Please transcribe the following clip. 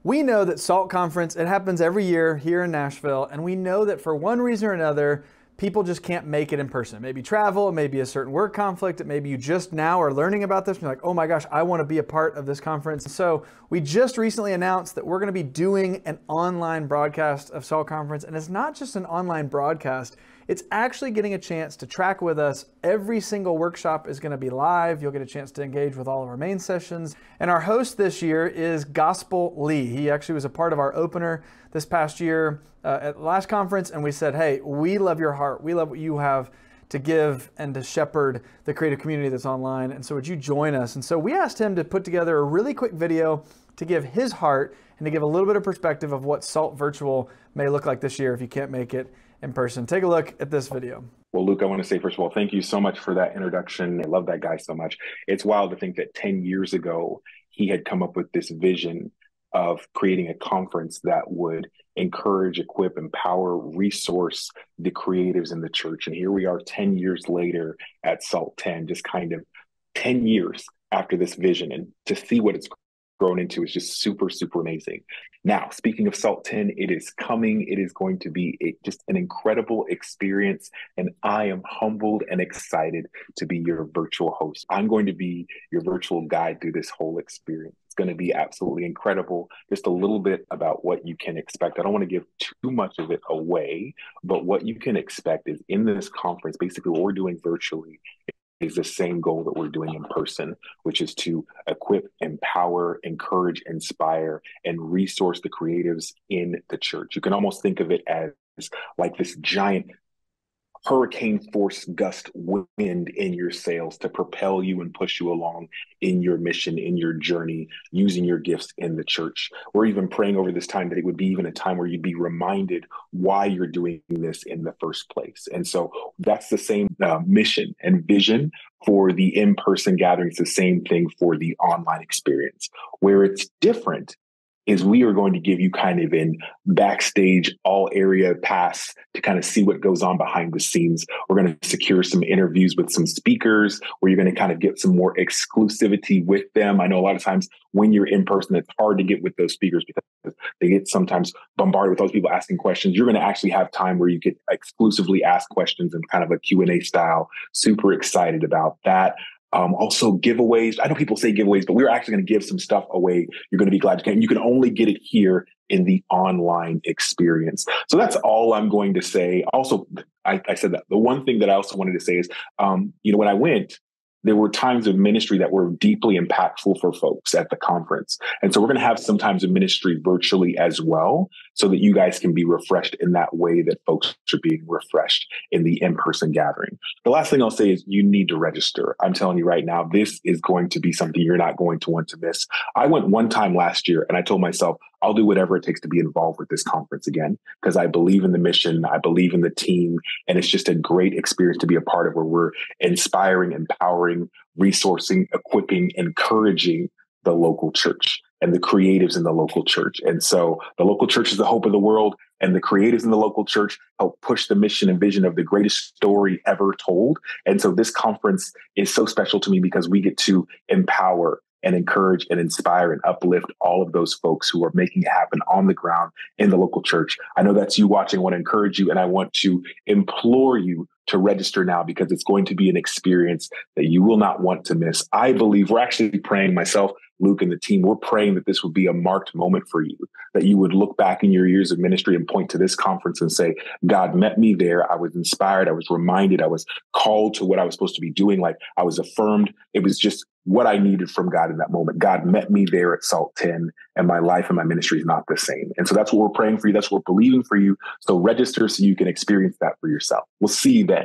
We know that SALT Conference, it happens every year here in Nashville, and we know that for one reason or another, people just can't make it in person. It may be travel, it may be a certain work conflict, it may be you just now are learning about this and you're like, oh my gosh, I want to be a part of this conference. So we just recently announced that we're going to be doing an online broadcast of SALT Conference, and it's not just an online broadcast, it's actually getting a chance to track with us. Every single workshop is going to be live. You'll get a chance to engage with all of our main sessions. And our host this year is Gospel Lee. He actually was a part of our opener this past year at the last conference. And we said, hey, we love your heart. We love what you have to give and to shepherd the creative community that's online. And so would you join us? And so we asked him to put together a really quick video to give his heart and to give a little bit of perspective of what SALT Virtual may look like this year if you can't make it in person. Take a look at this video. Well, Luke, I want to say, first of all, thank you so much for that introduction. I love that guy so much. It's wild to think that 10 years ago, he had come up with this vision of creating a conference that would encourage, equip, empower, resource the creatives in the church. And here we are 10 years later at SALT 10, just kind of 10 years after this vision. And to see what it's grown into is just super, super amazing. Now, speaking of SALT 10, it is coming. It is going to be just an incredible experience. And I am humbled and excited to be your virtual host. I'm going to be your virtual guide through this whole experience. It's going to be absolutely incredible. Just a little bit about what you can expect. I don't want to give too much of it away, but what you can expect is in this conference, basically what we're doing virtually is the same goal that we're doing in person, which is to equip, empower, encourage, inspire, and resource the creatives in the church. You can almost think of it as like this giant hurricane force gust wind in your sails to propel you and push you along in your mission, in your journey, using your gifts in the church. We're even praying over this time that it would be even a time where you'd be reminded why you're doing this in the first place. And so that's the same mission and vision for the in-person gatherings, the same thing for the online experience. Where it's different is we are going to give you kind of an backstage all area pass to kind of see what goes on behind the scenes. We're going to secure some interviews with some speakers where you're going to kind of get some more exclusivity with them. I know a lot of times when you're in person, it's hard to get with those speakers because they get sometimes bombarded with those people asking questions. You're going to actually have time where you could exclusively ask questions in kind of a Q&A style. Super excited about that. Also giveaways. I know people say giveaways, but we're actually going to give some stuff away. You're going to be glad you can. You can only get it here in the online experience. So that's all I'm going to say. Also, I said that. The one thing that I also wanted to say is, when I went, there were times of ministry that were deeply impactful for folks at the conference. And so we're going to have some times of ministry virtually as well, so that you guys can be refreshed in that way that folks are being refreshed in the in-person gathering. The last thing I'll say is you need to register. I'm telling you right now, this is going to be something you're not going to want to miss. I went one time last year and I told myself, I'll do whatever it takes to be involved with this conference again, because I believe in the mission, I believe in the team, and it's just a great experience to be a part of where we're inspiring, empowering, resourcing, equipping, encouraging the local church and the creatives in the local church. And so the local church is the hope of the world, and the creatives in the local church help push the mission and vision of the greatest story ever told. And so this conference is so special to me because we get to empower and encourage and inspire and uplift all of those folks who are making it happen on the ground in the local church. I know that's you watching. I want to encourage you, and I want to implore you to register now, because it's going to be an experience that you will not want to miss. I believe we're actually praying, myself, Luke, and the team, we're praying that this would be a marked moment for you, that you would look back in your years of ministry and point to this conference and say, God met me there. I was inspired. I was reminded. I was called to what I was supposed to be doing. Like, I was affirmed. It was just what I needed from God in that moment. God met me there at SALT 10, and my life and my ministry is not the same. And so that's what we're praying for you. That's what we're believing for you. So register so you can experience that for yourself. We'll see you then.